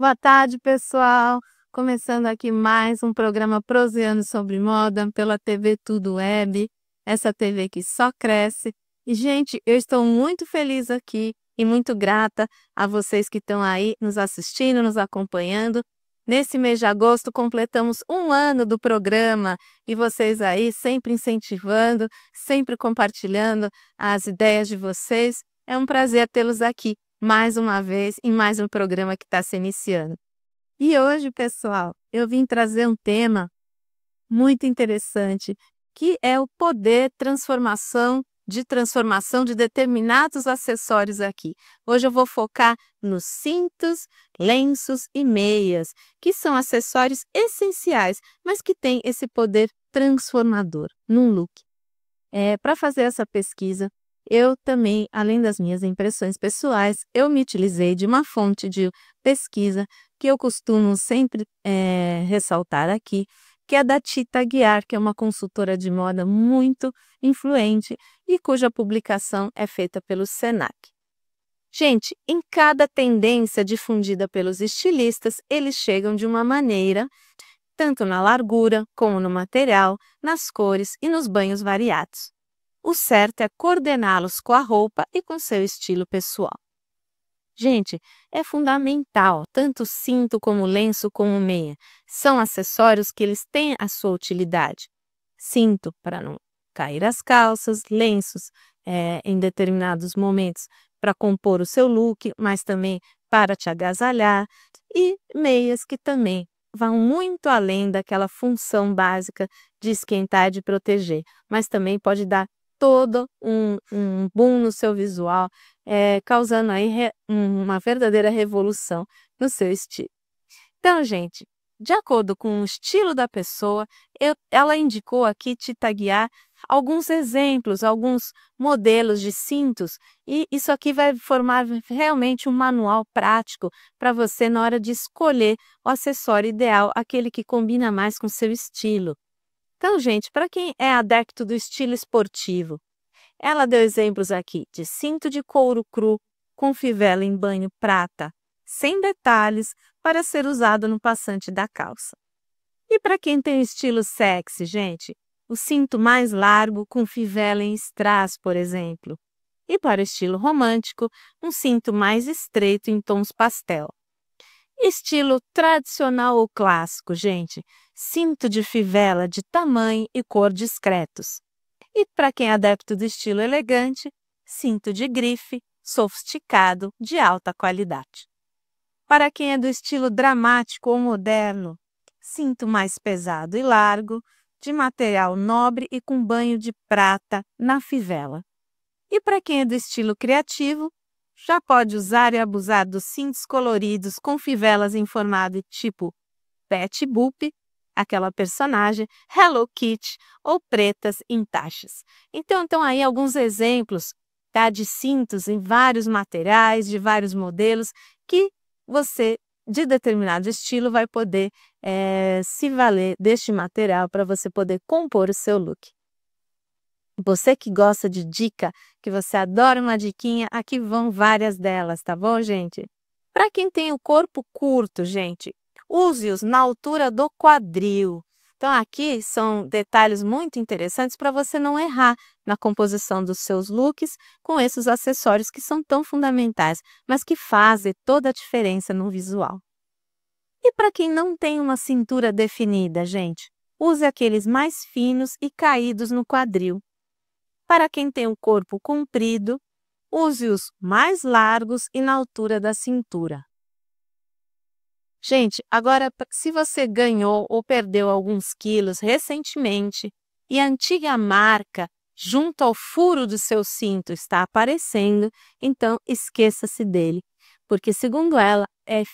Boa tarde, pessoal. Começando aqui mais um programa Proseando sobre Moda pela TV Tudo Web, essa TV que só cresce. E, gente, eu estou muito feliz aqui e muito grata a vocês que estão aí nos assistindo, nos acompanhando. Nesse mês de agosto, completamos um ano do programa e vocês aí sempre incentivando, sempre compartilhando as ideias de vocês. É um prazer tê-los aqui mais uma vez em mais um programa que está se iniciando. E hoje, pessoal, eu vim trazer um tema muito interessante, que é o poder transformação de determinados acessórios aqui. Hoje eu vou focar nos cintos, lenços e meias, que são acessórios essenciais, mas que têm esse poder transformador num look. Para fazer essa pesquisa, eu também, além das minhas impressões pessoais, eu me utilizei de uma fonte de pesquisa que eu costumo sempre ressaltar aqui, que é da Tita Aguiar, que é uma consultora de moda muito influente e cuja publicação é feita pelo Senac. Gente, em cada tendência difundida pelos estilistas, eles chegam de uma maneira, tanto na largura como no material, nas cores e nos banhos variados. O certo é coordená-los com a roupa e com seu estilo pessoal. Gente, é fundamental, tanto cinto como lenço como meia. São acessórios que eles têm a sua utilidade. Cinto para não cair as calças, lenços em determinados momentos para compor o seu look, mas também para te agasalhar. E meias que também vão muito além daquela função básica de esquentar e de proteger, mas também pode dar todo um boom no seu visual, causando aí uma verdadeira revolução no seu estilo. Então, gente, de acordo com o estilo da pessoa, ela indicou aqui, Tita Aguiar, alguns exemplos, alguns modelos de cintos, e isso aqui vai formar realmente um manual prático para você na hora de escolher o acessório ideal, aquele que combina mais com o seu estilo. Então, gente, para quem é adepto do estilo esportivo, ela deu exemplos aqui de cinto de couro cru com fivela em banho prata, sem detalhes, para ser usado no passante da calça. E para quem tem estilo sexy, gente, o cinto mais largo com fivela em strass, por exemplo. E para o estilo romântico, um cinto mais estreito em tons pastel. Estilo tradicional ou clássico, gente, cinto de fivela de tamanho e cor discretos. E para quem é adepto do estilo elegante, cinto de grife, sofisticado, de alta qualidade. Para quem é do estilo dramático ou moderno, cinto mais pesado e largo, de material nobre e com banho de prata na fivela. E para quem é do estilo criativo, já pode usar e abusar dos cintos coloridos com fivelas em formato tipo Betty Boop, aquela personagem, Hello Kitty ou pretas em taxas. Então, estão aí alguns exemplos, tá, de cintos em vários materiais, de vários modelos, que você, de determinado estilo, vai poder se valer deste material para você poder compor o seu look. Você que gosta de dica, que você adora uma diquinha, aqui vão várias delas, tá bom, gente? Para quem tem o corpo curto, gente, use-os na altura do quadril. Então, aqui são detalhes muito interessantes para você não errar na composição dos seus looks com esses acessórios que são tão fundamentais, mas que fazem toda a diferença no visual. E para quem não tem uma cintura definida, gente, use aqueles mais finos e caídos no quadril. Para quem tem o corpo comprido, use-os mais largos e na altura da cintura. Gente, agora, se você ganhou ou perdeu alguns quilos recentemente e a antiga marca junto ao furo do seu cinto está aparecendo, então esqueça-se dele, porque segundo ela,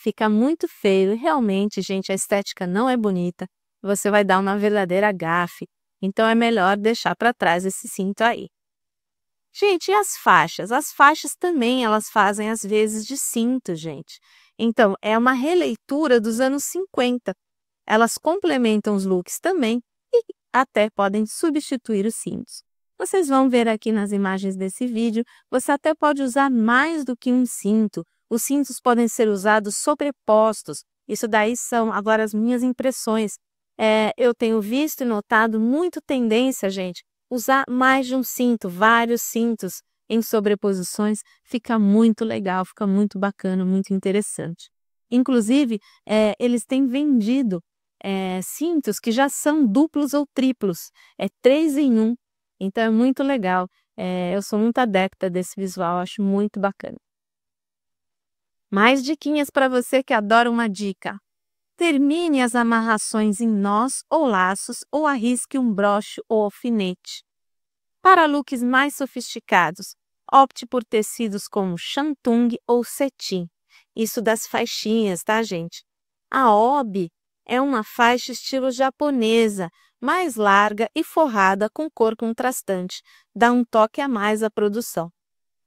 fica muito feio e realmente, gente, a estética não é bonita, você vai dar uma verdadeira gafe. Então, é melhor deixar para trás esse cinto aí. Gente, e as faixas? As faixas também, elas fazem às vezes de cinto, gente. Então, é uma releitura dos anos 50. Elas complementam os looks também e até podem substituir os cintos. Vocês vão ver aqui nas imagens desse vídeo, você até pode usar mais do que um cinto, Os cintos podem ser usados sobrepostos. Isso daí são agora as minhas impressões. Eu tenho visto e notado muito tendência, gente, usar mais de um cinto, vários cintos em sobreposições, fica muito legal, fica muito bacana, muito interessante. Inclusive, eles têm vendido cintos que já são duplos ou triplos, 3 em 1, então é muito legal. Eu sou muito adepta desse visual, acho muito bacana. Mais diquinhas para você que adora uma dica. Termine as amarrações em nós ou laços ou arrisque um broche ou alfinete. Para looks mais sofisticados, opte por tecidos como shantung ou cetim. Isso das faixinhas, tá, gente? A obi é uma faixa estilo japonesa, mais larga e forrada com cor contrastante. Dá um toque a mais à produção.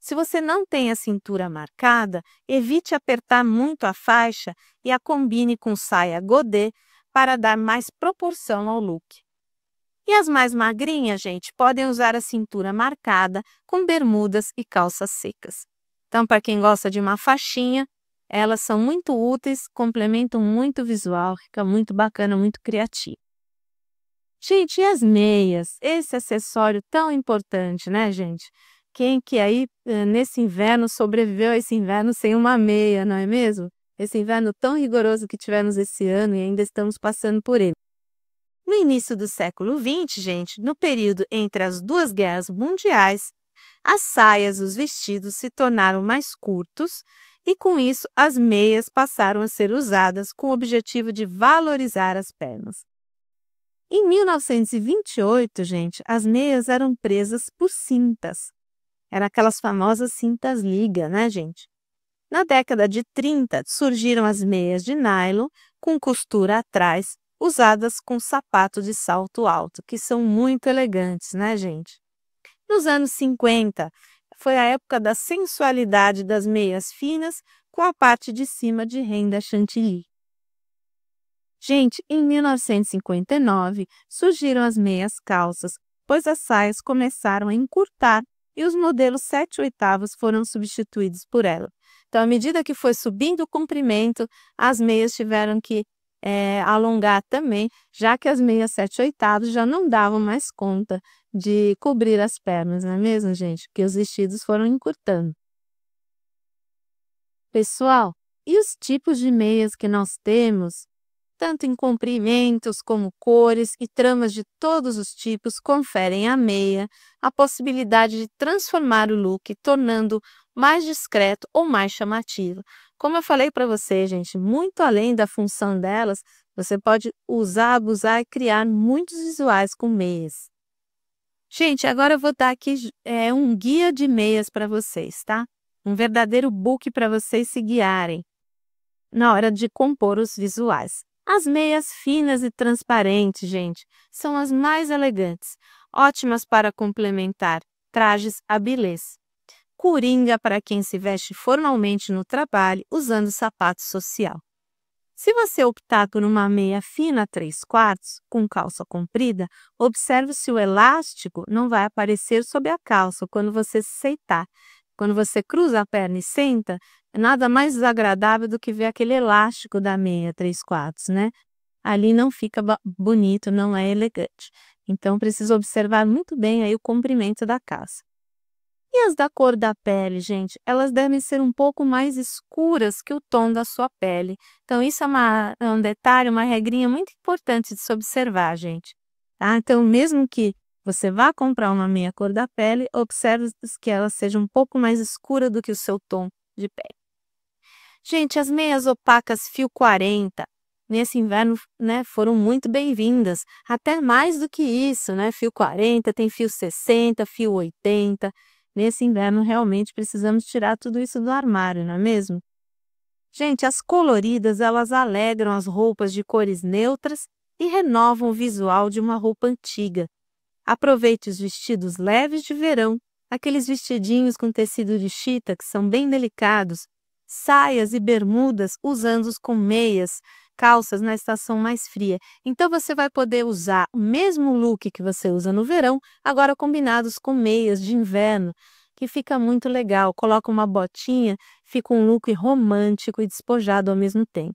Se você não tem a cintura marcada, evite apertar muito a faixa e a combine com saia godê para dar mais proporção ao look. E as mais magrinhas, gente, podem usar a cintura marcada com bermudas e calças secas. Então, para quem gosta de uma faixinha, elas são muito úteis, complementam muito o visual, fica muito bacana, muito criativo. Gente, e as meias? Esse acessório tão importante, né, gente? Quem que aí, nesse inverno, sobreviveu a esse inverno sem uma meia, não é mesmo? Esse inverno tão rigoroso que tivemos esse ano e ainda estamos passando por ele. No início do século XX, gente, no período entre as 2 guerras mundiais, as saias e os vestidos se tornaram mais curtos e, com isso, as meias passaram a ser usadas com o objetivo de valorizar as pernas. Em 1928, gente, as meias eram presas por cintas. Eram aquelas famosas cintas liga, né, gente? Na década de 30, surgiram as meias de nylon com costura atrás, usadas com sapato de salto alto, que são muito elegantes, né, gente? Nos anos 50, foi a época da sensualidade das meias finas, com a parte de cima de renda chantilly. Gente, em 1959, surgiram as meias calças, pois as saias começaram a encurtar e os modelos 7/8 foram substituídos por ela. Então, à medida que foi subindo o comprimento, as meias tiveram que alongar também, já que as meias 7/8 já não davam mais conta de cobrir as pernas, não é mesmo, gente? Porque os vestidos foram encurtando. Pessoal, e os tipos de meias que nós temos? Tanto em comprimentos como cores e tramas de todos os tipos conferem à meia a possibilidade de transformar o look, tornando mais discreto ou mais chamativo. Como eu falei para você, gente, muito além da função delas, você pode usar, abusar e criar muitos visuais com meias. Gente, agora eu vou dar aqui um guia de meias para vocês, tá? Um verdadeiro book para vocês se guiarem na hora de compor os visuais. As meias finas e transparentes, gente, são as mais elegantes, ótimas para complementar trajes abilés. Coringa para quem se veste formalmente no trabalho usando sapato social. Se você optar por uma meia fina 3/4, com calça comprida, observe se o elástico não vai aparecer sob a calça quando você se sentar. Quando você cruza a perna e senta, é nada mais desagradável do que ver aquele elástico da meia 3/4, né? Ali não fica bonito, não é elegante. Então, precisa observar muito bem aí o comprimento da calça. E as da cor da pele, gente, elas devem ser um pouco mais escuras que o tom da sua pele. Então, isso é um detalhe, uma regrinha muito importante de se observar, gente. Tá? Então, mesmo que você vá comprar uma meia cor da pele, observe que ela seja um pouco mais escura do que o seu tom de pele. Gente, as meias opacas fio 40, nesse inverno, né, foram muito bem-vindas. Até mais do que isso, né? Fio 40, tem fio 60, fio 80. Nesse inverno, realmente, precisamos tirar tudo isso do armário, não é mesmo? Gente, as coloridas, elas alegram as roupas de cores neutras e renovam o visual de uma roupa antiga. Aproveite os vestidos leves de verão, aqueles vestidinhos com tecido de chita que são bem delicados, saias e bermudas usando-os com meias, calças na estação mais fria. Então você vai poder usar o mesmo look que você usa no verão, agora combinados com meias de inverno. que fica muito legal. Coloca uma botinha, fica um look romântico e despojado ao mesmo tempo.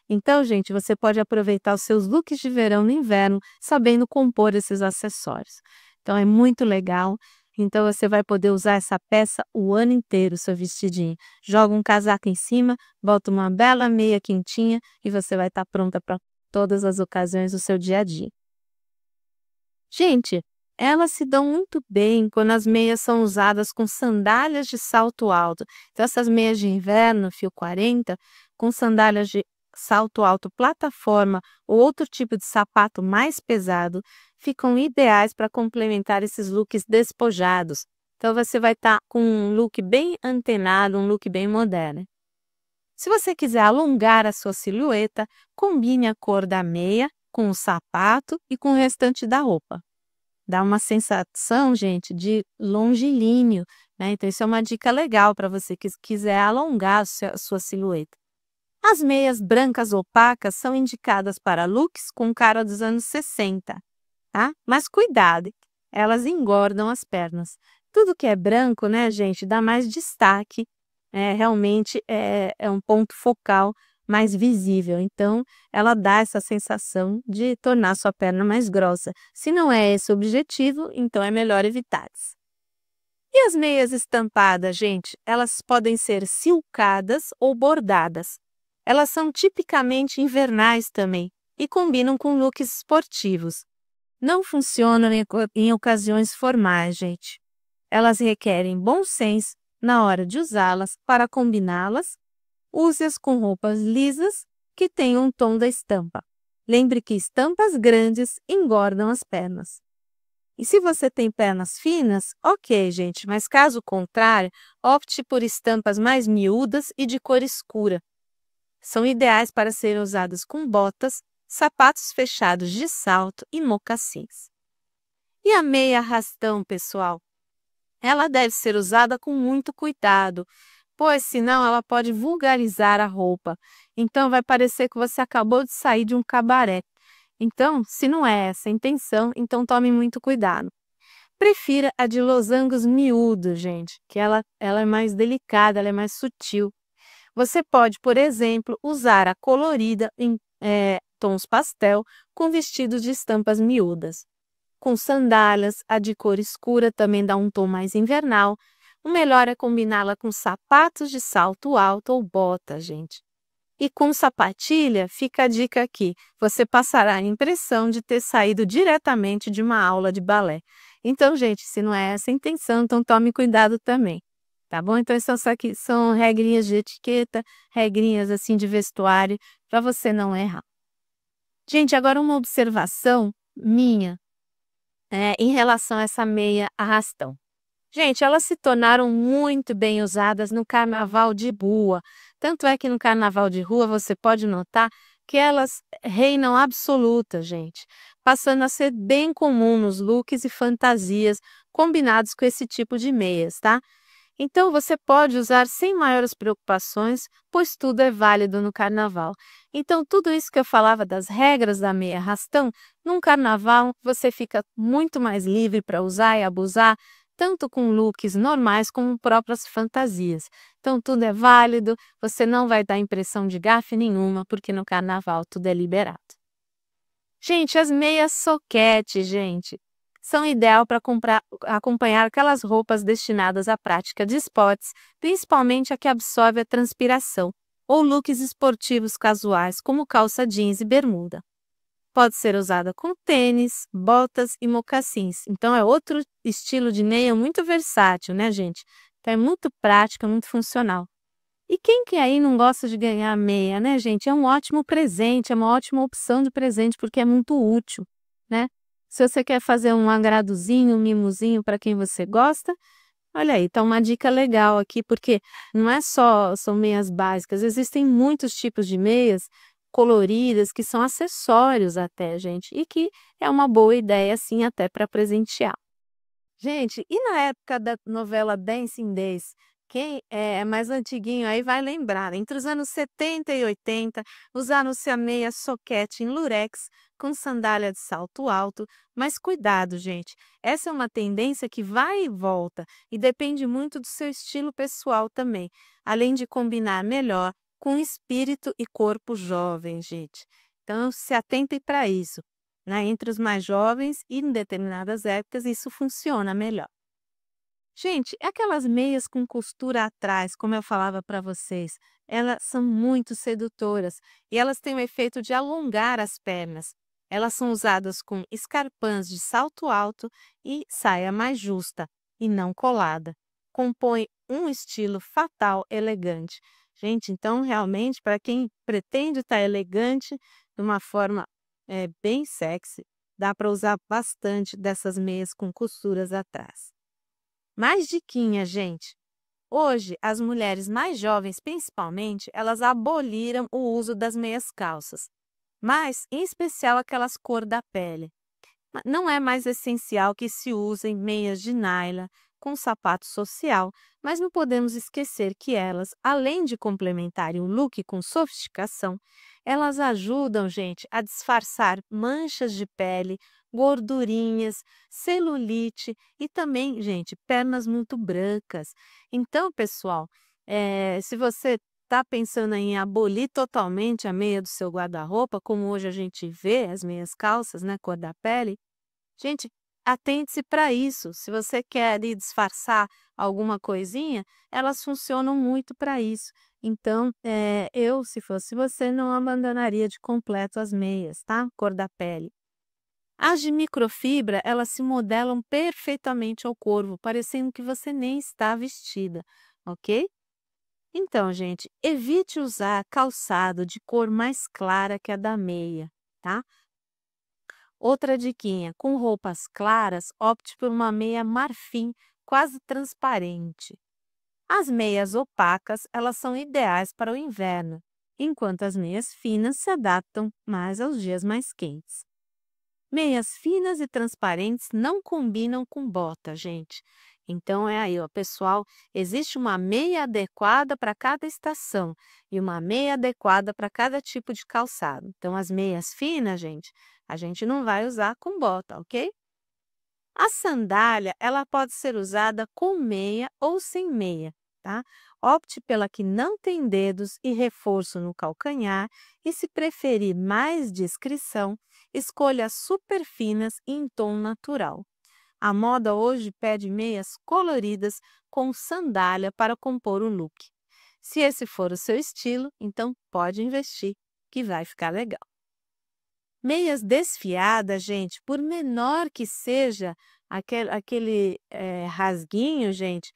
Então, gente, você pode aproveitar os seus looks de verão no inverno, sabendo compor esses acessórios. Então, é muito legal. Então, você vai poder usar essa peça o ano inteiro, seu vestidinho. Joga um casaco em cima, bota uma bela meia quentinha e você vai estar pronta para todas as ocasiões do seu dia a dia. Gente, elas se dão muito bem quando as meias são usadas com sandálias de salto alto. Então, essas meias de inverno, fio 40, com sandálias de salto alto, plataforma ou outro tipo de sapato mais pesado, ficam ideais para complementar esses looks despojados. Então, você vai estar com um look bem antenado, um look bem moderno. Se você quiser alongar a sua silhueta, combine a cor da meia com o sapato e com o restante da roupa. Dá uma sensação, gente, de longilíneo, né? Então, isso é uma dica legal para você que quiser alongar a sua silhueta. As meias brancas opacas são indicadas para looks com cara dos anos 60, tá? Mas cuidado, elas engordam as pernas. Tudo que é branco, né, gente, dá mais destaque, realmente é um ponto focal mais visível. Então, ela dá essa sensação de tornar sua perna mais grossa. Se não é esse o objetivo, então é melhor evitar. E as meias estampadas, gente, elas podem ser silcadas ou bordadas. Elas são tipicamente invernais também e combinam com looks esportivos. Não funcionam em ocasiões formais, gente. Elas requerem bom senso na hora de usá-las. Para combiná-las, use-as com roupas lisas que tenham um tom da estampa. Lembre que estampas grandes engordam as pernas. E se você tem pernas finas, ok, gente, mas caso contrário, opte por estampas mais miúdas e de cor escura. São ideais para serem usadas com botas, sapatos fechados de salto e mocassins. E a meia arrastão, pessoal? Ela deve ser usada com muito cuidado, pois senão ela pode vulgarizar a roupa. Então vai parecer que você acabou de sair de um cabaré. Então, se não é essa a intenção, então tome muito cuidado. Prefira a de losangos miúdos, gente, que ela é mais delicada, ela é mais sutil. Você pode, por exemplo, usar a colorida em tons pastel com vestidos de estampas miúdas. Com sandálias, a de cor escura também dá um tom mais invernal. O melhor é combiná-la com sapatos de salto alto ou botas, gente. E com sapatilha, fica a dica aqui, você passará a impressão de ter saído diretamente de uma aula de balé. Então, gente, se não é essa a intenção, então tome cuidado também, tá bom? Então, essas aqui são regrinhas de etiqueta, regrinhas assim de vestuário, para você não errar. Gente, agora uma observação minha em relação a essa meia arrastão. Gente, elas se tornaram muito bem usadas no carnaval de rua. Tanto é que no carnaval de rua você pode notar que elas reinam absoluta, gente, passando a ser bem comum nos looks e fantasias combinados com esse tipo de meias, tá? Então você pode usar sem maiores preocupações, pois tudo é válido no carnaval. Então tudo isso que eu falava das regras da meia arrastão, num carnaval você fica muito mais livre para usar e abusar, tanto com looks normais como próprias fantasias. Então tudo é válido, você não vai dar impressão de gafe nenhuma, porque no carnaval tudo é liberado. Gente, as meias soquete, gente, são ideal para acompanhar aquelas roupas destinadas à prática de esportes, principalmente a que absorve a transpiração, ou looks esportivos casuais, como calça jeans e bermuda. Pode ser usada com tênis, botas e mocassins. Então, é outro estilo de meia muito versátil, né, gente? Então, é muito prática, muito funcional. E quem que aí não gosta de ganhar meia, né, gente? É um ótimo presente, é uma ótima opção de presente, porque é muito útil, né? Se você quer fazer um agradozinho, um mimozinho para quem você gosta, olha aí, tá uma dica legal aqui, porque não é são meias básicas, existem muitos tipos de meias coloridas que são acessórios até, gente, e que é uma boa ideia, assim, até para presentear. Gente, e na época da novela Dancing Days, Quem é mais antiguinho aí vai lembrar, entre os anos 70 e 80, usaram-se a meia soquete em lurex com sandália de salto alto, mas cuidado, gente, essa é uma tendência que vai e volta e depende muito do seu estilo pessoal também, além de combinar melhor com espírito e corpo jovem, gente. Então, se atentem para isso, né? Entre os mais jovens e em determinadas épocas, isso funciona melhor. Gente, aquelas meias com costura atrás, como eu falava para vocês, elas são muito sedutoras e elas têm o efeito de alongar as pernas. Elas são usadas com escarpins de salto alto e saia mais justa e não colada. Compõe um estilo fatal elegante. Gente, então realmente para quem pretende estar elegante de uma forma bem sexy, dá para usar bastante dessas meias com costuras atrás. Mais diquinha, gente. Hoje, as mulheres mais jovens, principalmente, elas aboliram o uso das meias calças, mas, em especial, aquelas cor da pele. Não é mais essencial que se usem meias de nylon com sapato social, mas não podemos esquecer que elas, além de complementarem o look com sofisticação, elas ajudam, gente, a disfarçar manchas de pele, gordurinhas, celulite e também, gente, pernas muito brancas. Então, pessoal, se você está pensando em abolir totalmente a meia do seu guarda-roupa, como hoje a gente vê as meias calças, né, cor da pele, gente, atente-se para isso. Se você quer ali disfarçar alguma coisinha, elas funcionam muito para isso. Então, eu, se fosse você, não abandonaria de completo as meias, tá? Cor da pele. As de microfibra, elas se modelam perfeitamente ao corpo, parecendo que você nem está vestida, ok? Então, gente, evite usar calçado de cor mais clara que a da meia, tá? Outra diquinha, com roupas claras, opte por uma meia marfim quase transparente. As meias opacas, elas são ideais para o inverno, enquanto as meias finas se adaptam mais aos dias mais quentes. Meias finas e transparentes não combinam com bota, gente. Então é aí, ó, pessoal, existe uma meia adequada para cada estação e uma meia adequada para cada tipo de calçado. Então as meias finas, gente, a gente não vai usar com bota, ok? A sandália, ela pode ser usada com meia ou sem meia, tá? Opte pela que não tem dedos e reforço no calcanhar e, se preferir mais discrição, escolha super finas e em tom natural. A moda hoje pede meias coloridas com sandália para compor o look. Se esse for o seu estilo, então pode investir, que vai ficar legal. Meias desfiadas, gente, por menor que seja aquele rasguinho, gente,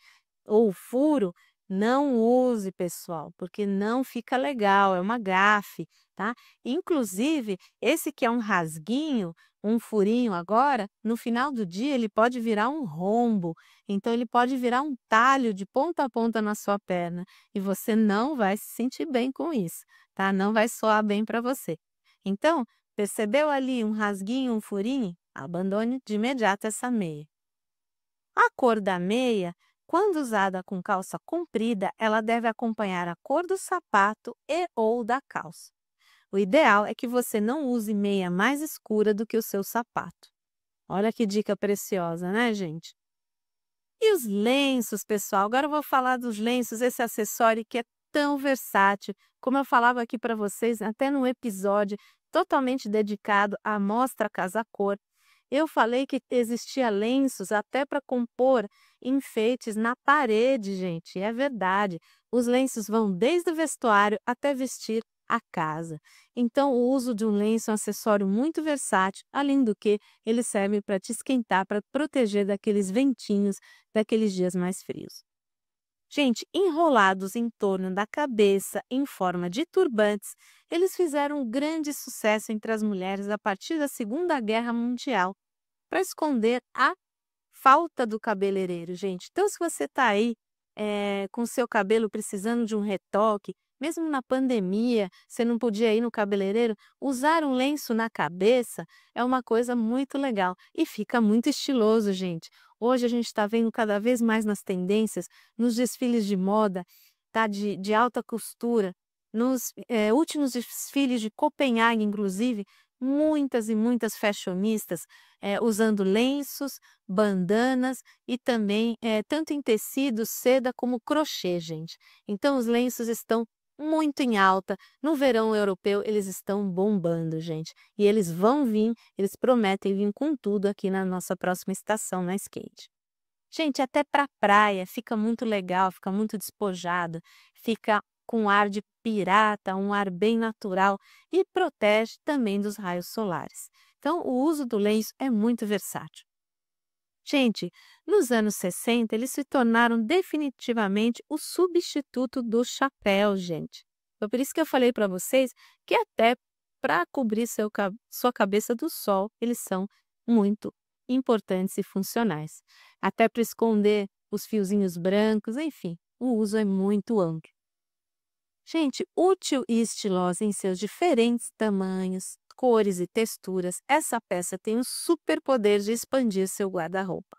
ou furo, não use, pessoal, porque não fica legal, é uma gafe, tá? Inclusive, esse que é um rasguinho, um furinho agora, no final do dia ele pode virar um rombo, então ele pode virar um talho de ponta a ponta na sua perna e você não vai se sentir bem com isso, tá? Não vai soar bem para você. Então, percebeu ali um rasguinho, um furinho? Abandone de imediato essa meia. A cor da meia, quando usada com calça comprida, ela deve acompanhar a cor do sapato e ou da calça. O ideal é que você não use meia mais escura do que o seu sapato. Olha que dica preciosa, né, gente? E os lenços, pessoal? Agora eu vou falar dos lenços, esse acessório que é tão versátil, como eu falava aqui para vocês, até no episódio totalmente dedicado à mostra Casa Cor. Eu falei que existia lenços até para compor enfeites na parede, gente. É verdade. Os lenços vão desde o vestuário até vestir a casa. Então, o uso de um lenço é um acessório muito versátil, além do que ele serve para te esquentar, para proteger daqueles ventinhos, daqueles dias mais frios. Gente, enrolados em torno da cabeça em forma de turbantes, eles fizeram um grande sucesso entre as mulheres a partir da Segunda Guerra Mundial, para esconder a falta do cabeleireiro, gente. Então, se você está aí com o seu cabelo precisando de um retoque, mesmo na pandemia, você não podia ir no cabeleireiro, usar um lenço na cabeça é uma coisa muito legal e fica muito estiloso, gente. Hoje a gente está vendo cada vez mais nas tendências, nos desfiles de moda, tá, de alta costura, nos últimos desfiles de Copenhague, inclusive, muitas e muitas fashionistas usando lenços, bandanas e também tanto em tecido, seda como crochê, gente. Então os lenços estão muito em alta. No verão europeu eles estão bombando, gente. E eles vão vir, eles prometem vir com tudo aqui na nossa próxima estação na skate. Gente, até para praia fica muito legal, fica muito despojado, fica com ar de pirata, um ar bem natural e protege também dos raios solares. Então, o uso do lenço é muito versátil. Gente, nos anos 60, eles se tornaram definitivamente o substituto do chapéu, gente. Foi por isso que eu falei para vocês que até para cobrir sua cabeça do sol, eles são muito importantes e funcionais. Até para esconder os fiozinhos brancos, enfim, o uso é muito amplo. Gente, útil e estilosa em seus diferentes tamanhos, cores e texturas, essa peça tem o superpoder de expandir seu guarda-roupa.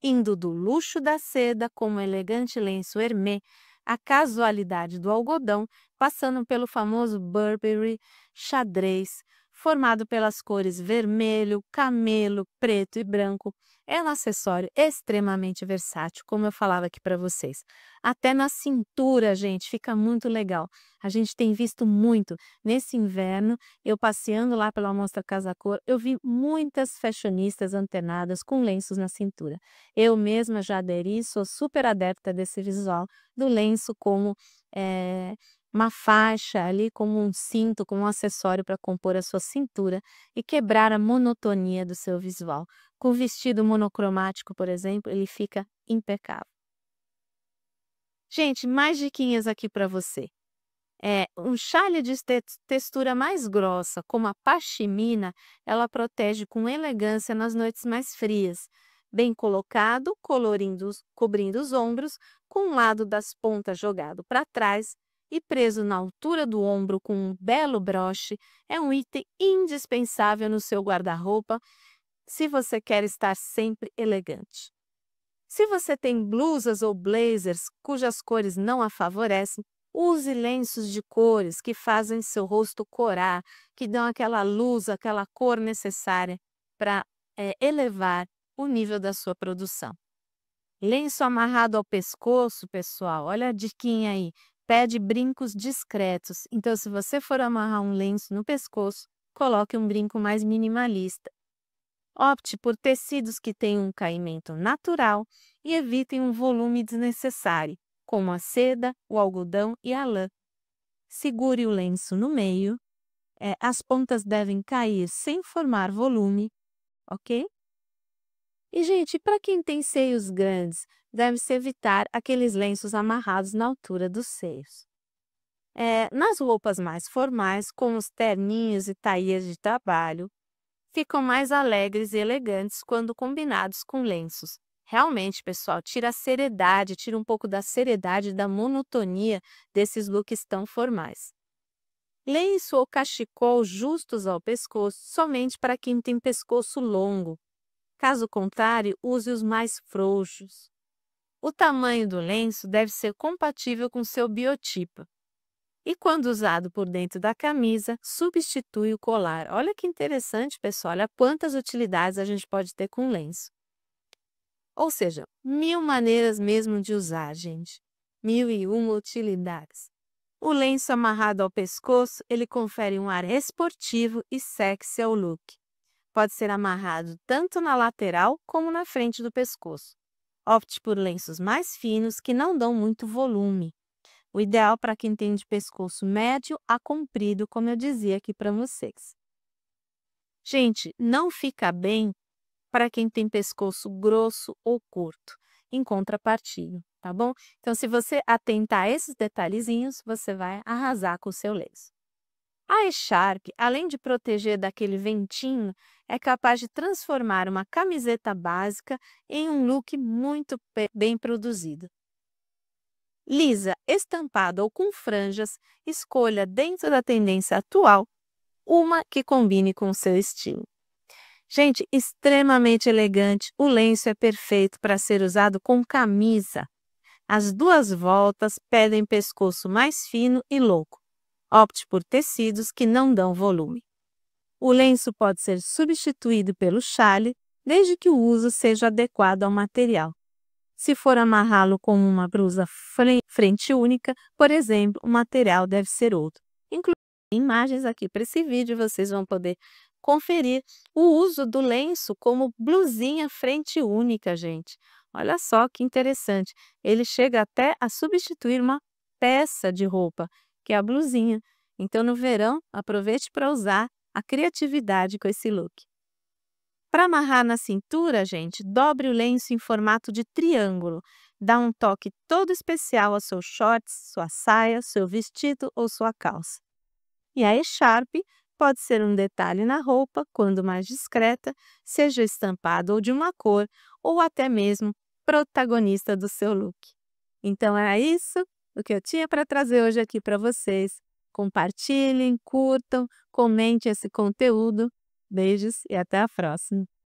Indo do luxo da seda como o elegante lenço Hermès, a casualidade do algodão, passando pelo famoso Burberry xadrez, formado pelas cores vermelho, camelo, preto e branco, é um acessório extremamente versátil, como eu falava aqui para vocês. Até na cintura, gente, fica muito legal. A gente tem visto muito. Nesse inverno, eu passeando lá pela Mostra Casa Cor, eu vi muitas fashionistas antenadas com lenços na cintura. Eu mesma já aderi, sou super adepta desse visual do lenço como uma faixa ali, como um cinto, como um acessório para compor a sua cintura e quebrar a monotonia do seu visual. Com vestido monocromático, por exemplo, ele fica impecável. Gente, mais diquinhas aqui para você. Um chale de textura mais grossa, como a pashmina, ela protege com elegância nas noites mais frias. Bem colocado, cobrindo os ombros, com um lado das pontas jogado para trás e preso na altura do ombro com um belo broche, é um item indispensável no seu guarda-roupa se você quer estar sempre elegante. Se você tem blusas ou blazers cujas cores não a favorecem, use lenços de cores que fazem seu rosto corar, que dão aquela luz, aquela cor necessária para elevar o nível da sua produção. Lenço amarrado ao pescoço, pessoal, olha a diquinha aí, pede brincos discretos. Então, se você for amarrar um lenço no pescoço, coloque um brinco mais minimalista. Opte por tecidos que tenham um caimento natural e evitem um volume desnecessário, como a seda, o algodão e a lã. Segure o lenço no meio, as pontas devem cair sem formar volume, ok? E, gente, para quem tem seios grandes, deve-se evitar aqueles lenços amarrados na altura dos seios. Nas roupas mais formais, como os terninhos e taias de trabalho, ficam mais alegres e elegantes quando combinados com lenços. Realmente, pessoal, tira um pouco da seriedade, da monotonia desses looks tão formais. Lenço ou cachecol justos ao pescoço somente para quem tem pescoço longo. Caso contrário, use os mais frouxos. O tamanho do lenço deve ser compatível com seu biotipo. E quando usado por dentro da camisa, substitui o colar. Olha que interessante, pessoal. Olha quantas utilidades a gente pode ter com lenço. Ou seja, 1000 maneiras mesmo de usar, gente. 1001 utilidades. O lenço amarrado ao pescoço, ele confere um ar esportivo e sexy ao look. Pode ser amarrado tanto na lateral como na frente do pescoço. Opte por lenços mais finos que não dão muito volume. O ideal para quem tem de pescoço médio a comprido, como eu dizia aqui para vocês. Gente, não fica bem para quem tem pescoço grosso ou curto, em contrapartida, tá bom? Então, se você atentar a esses detalhezinhos, você vai arrasar com o seu lenço. A echarpe, além de proteger daquele ventinho, é capaz de transformar uma camiseta básica em um look muito bem produzido. Lisa, estampada ou com franjas, escolha dentro da tendência atual uma que combine com o seu estilo. Gente, extremamente elegante, o lenço é perfeito para ser usado com camisa. As duas voltas pedem pescoço mais fino e louco. Opte por tecidos que não dão volume. O lenço pode ser substituído pelo chale, desde que o uso seja adequado ao material. Se for amarrá-lo com uma blusa frente única, por exemplo, o material deve ser outro. Inclusive, imagens aqui para esse vídeo, vocês vão poder conferir o uso do lenço como blusinha frente única, gente. Olha só que interessante. Ele chega até a substituir uma peça de roupa, que é a blusinha. Então, no verão, aproveite para usar a criatividade com esse look. Para amarrar na cintura, gente, dobre o lenço em formato de triângulo. Dá um toque todo especial aos seus shorts, sua saia, seu vestido ou sua calça. E a echarpe pode ser um detalhe na roupa, quando mais discreta, seja estampado ou de uma cor, ou até mesmo protagonista do seu look. Então era isso o que eu tinha para trazer hoje aqui para vocês. Compartilhem, curtam, comentem esse conteúdo. Beijos e até a próxima!